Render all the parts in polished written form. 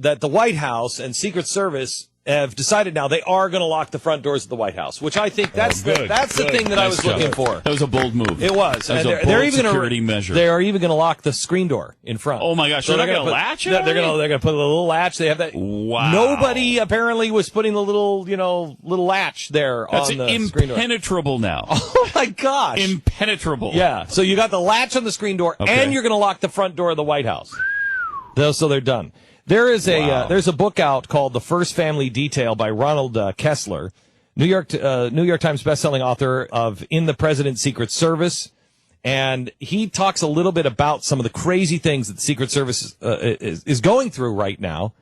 that the White House and Secret Service have decided now they are going to lock the front doors of the White House, which I think that's the thing that I was looking for. That was a bold move. It was. That was a bold security measure. They are even going to lock the screen door in front. Oh my gosh! So they're going to latch it? They're going to put a little latch. They have that. Wow. Nobody apparently was putting the little latch there That's on the screen door. Impenetrable now. Oh my gosh! Impenetrable. Yeah. So you got the latch on the screen door, and you're going to lock the front door of the White House. So they're done. There is there's a book out called The First Family Detail by Ronald Kessler, New York Times bestselling author of In the President's Secret Service, and he talks a little bit about some of the crazy things that the Secret Service is going through right now.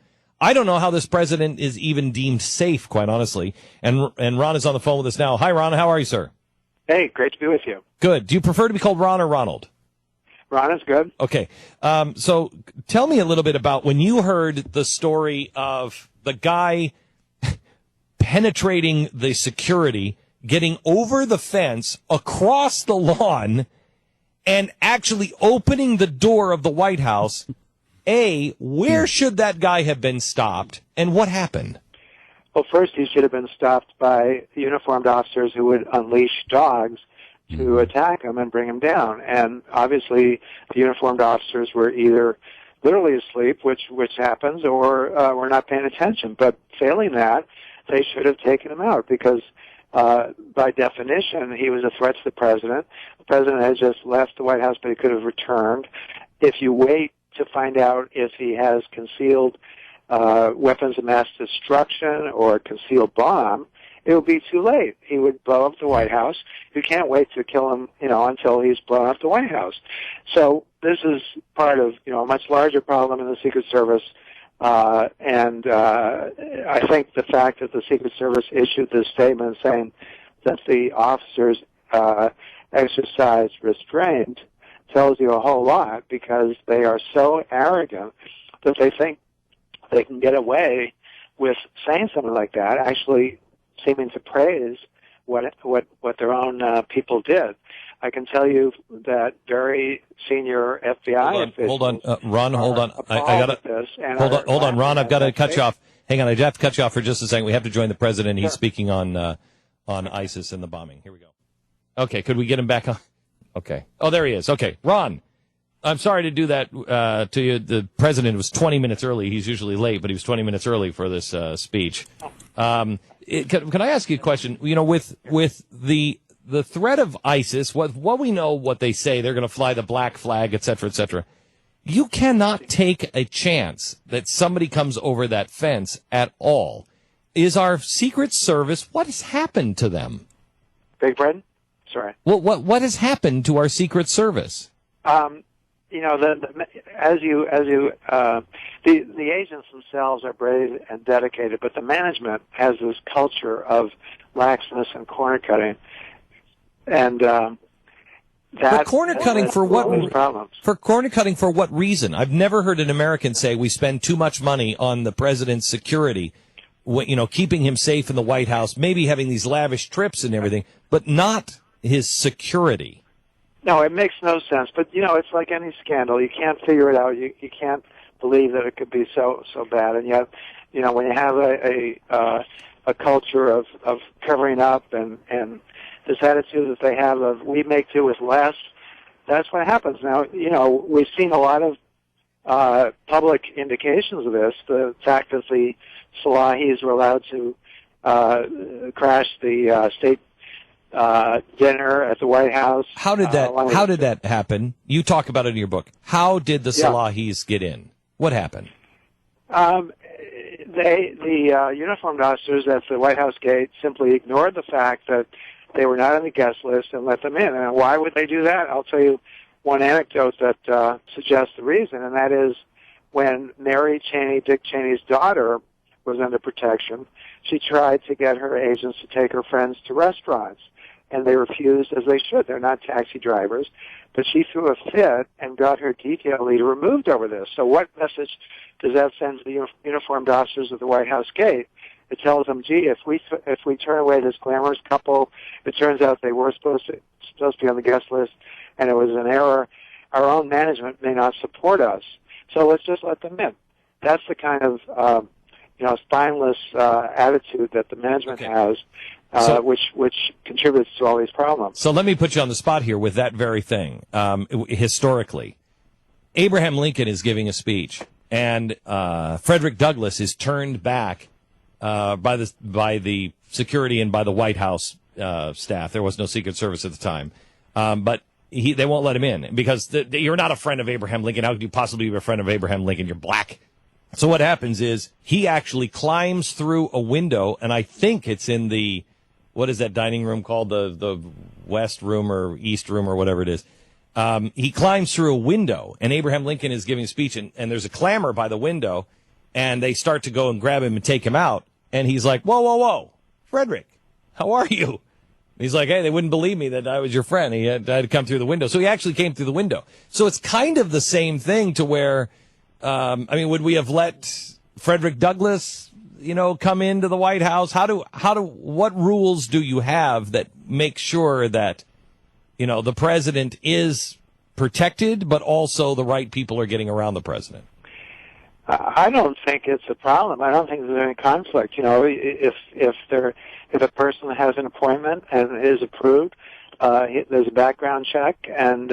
I don't know how this president is even deemed safe, quite honestly. And Ron is on the phone with us now. Hi, Ron. How are you, sir? Hey, great to be with you. Good. Do you prefer to be called Ron or Ronald? Ron is good. Okay. So tell me a little bit about when you heard the story of the guy penetrating the security, getting over the fence, across the lawn, and actually opening the door of the White House. Where should that guy have been stopped, and what happened? Well, first he should have been stopped by uniformed officers who would unleash dogs to attack him and bring him down. And obviously the uniformed officers were either literally asleep, which happens, or were not paying attention. But failing that, they should have taken him out because by definition he was a threat to the president. The president had just left the White House, but he could have returned. If you wait to find out if he has concealed weapons of mass destruction or a concealed bomb, it would be too late. He would blow up the White House. You can't wait to kill him, until he's blown up the White House. So this is part of, a much larger problem in the Secret Service. And I think the fact that the Secret Service issued this statement saying that the officers exercised restraint tells you a whole lot, because they are so arrogant that they think they can get away with saying something like that, actually seeming to praise what their own people did. I can tell you that very senior FBI officials. Hold on, Ron. Hold on. I gotta. Hold on, Ron. I've got to cut you off. Hang on. I have to cut you off for just a second. We have to join the president. He's speaking on ISIS and the bombing. Here we go. Okay. Could we get him back on? Okay. Oh, there he is. Okay, Ron. I'm sorry to do that to you. The president was 20 minutes early. He's usually late, but he was 20 minutes early for this speech. Can I ask you a question? With the threat of ISIS, what we know, what they say, they're going to fly the black flag, et cetera, et cetera. You cannot take a chance that somebody comes over that fence at all. Is our Secret Service, what has happened to them? Big Britain? Sorry. Well, what has happened to our Secret Service? The agents themselves are brave and dedicated, but the management has this culture of laxness and corner cutting, and that corner cutting for what? Problems. For corner cutting for what reason? I've never heard an American say we spend too much money on the president's security, keeping him safe in the White House, maybe having these lavish trips and everything, but not his security. No, it makes no sense. But it's like any scandal. You can't figure it out. You can't believe that it could be so bad. And yet, when you have a culture of covering up and this attitude that they have of we make do with less, that's what happens. Now, we've seen a lot of public indications of this. The fact that the Salahis were allowed to crash the state dinner at the White House. How did that happen? You talk about it in your book. How did the Salahis get in? What happened? The uniformed officers at the White House gate simply ignored the fact that they were not on the guest list and let them in. And why would they do that? I'll tell you one anecdote that suggests the reason, and that is when Mary Cheney, Dick Cheney's daughter, was under protection, she tried to get her agents to take her friends to restaurants, and they refused, as they should. They're not taxi drivers. But she threw a fit and got her detail leader removed over this. So what message does that send to the uniformed officers at the White House gate? It tells them, gee, if we turn away this glamorous couple, it turns out they were supposed to be on the guest list, and it was an error. Our own management may not support us, so let's just let them in. that's the kind of spineless attitude that the management has, which contributes to all these problems. So let me put you on the spot here with that very thing. Historically, Abraham Lincoln is giving a speech, and Frederick Douglass is turned back by the security and by the White House staff. There was no Secret Service at the time, but they won't let him in because you're not a friend of Abraham Lincoln. How could you possibly be a friend of Abraham Lincoln? You're black. So what happens is he actually climbs through a window, and I think it's in the, what is that dining room called? The West Room or East Room or whatever it is. He climbs through a window, and Abraham Lincoln is giving a speech, and there's a clamor by the window, and they start to go and grab him and take him out. And he's like, whoa, whoa, whoa, Frederick, how are you? And he's like, hey, they wouldn't believe me that I was your friend. I had to come through the window. So he actually came through the window. So it's kind of the same thing to where, would we have let Frederick Douglass, come into the White House? What rules do you have that make sure that, the president is protected, but also the right people are getting around the president? I don't think it's a problem. I don't think there's any conflict. If a person has an appointment and is approved, there's a background check, and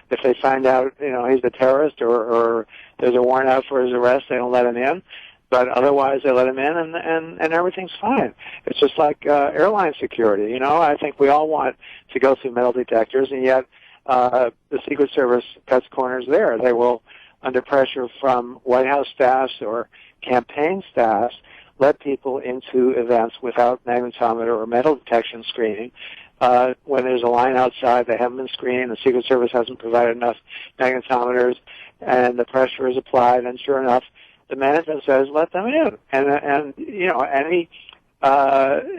if they find out, he's a terrorist or there's a warrant out for his arrest, they don't let him in. But otherwise, they let him in, and everything's fine. It's just like airline security. I think we all want to go through metal detectors, and yet the Secret Service cuts corners there. They will, under pressure from White House staffs or campaign staffs, let people into events without magnetometer or metal detection screening. When there's a line outside, they haven't been screened, the Secret Service hasn't provided enough magnetometers, and the pressure is applied, and sure enough, the management says, let them in. And any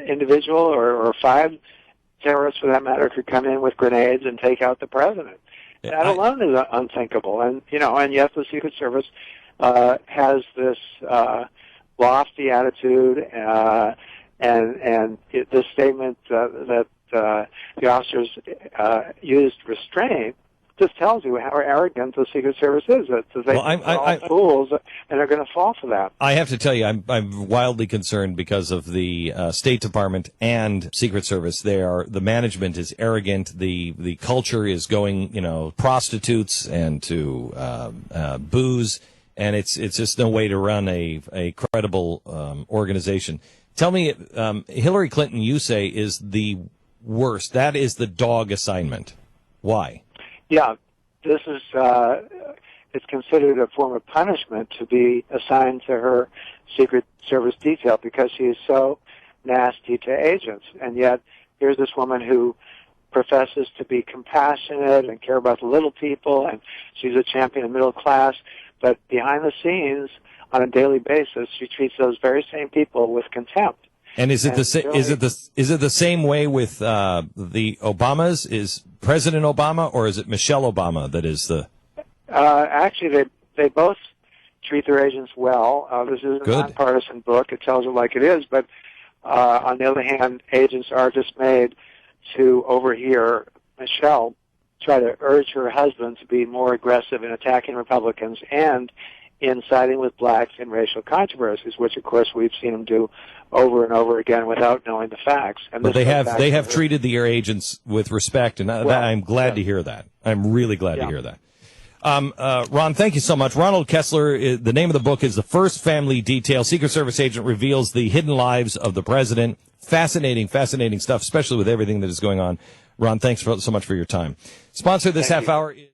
individual or 5 terrorists, for that matter, could come in with grenades and take out the president. That alone is unthinkable. And yet the Secret Service has this lofty attitude, and this statement that the officers used restraint just tells you how arrogant the Secret Service is. That they're all fools, and they're going to fall for that. I have to tell you, I'm wildly concerned because of the State Department and Secret Service. The management is arrogant. The culture is going, prostitutes and to booze, and it's just no way to run a credible organization. Tell me, Hillary Clinton, you say, is the worst. That is the dog assignment. Why? Yeah, this is, it's considered a form of punishment to be assigned to her Secret Service detail because she is so nasty to agents. And yet, here's this woman who professes to be compassionate and care about the little people, and she's a champion of middle class, but behind the scenes, on a daily basis, she treats those very same people with contempt. And is it the same way with the Obamas? Is President Obama, or is it Michelle Obama that is the? Actually, they both treat their agents well. This is a nonpartisan book; it tells it like it is. But on the other hand, agents are dismayed to overhear Michelle try to urge her husband to be more aggressive in attacking Republicans and in siding with blacks in racial controversies, which, of course, we've seen him do over and over again without knowing the facts. And but they have treated the agents with respect, and I'm glad to hear that. I'm really glad to hear that. Ron, thank you so much. Ronald Kessler, the name of the book is The First Family Detail. Secret Service Agent Reveals the Hidden Lives of the President. Fascinating stuff, especially with everything that is going on. Ron, thanks so much for your time. Sponsor this half hour is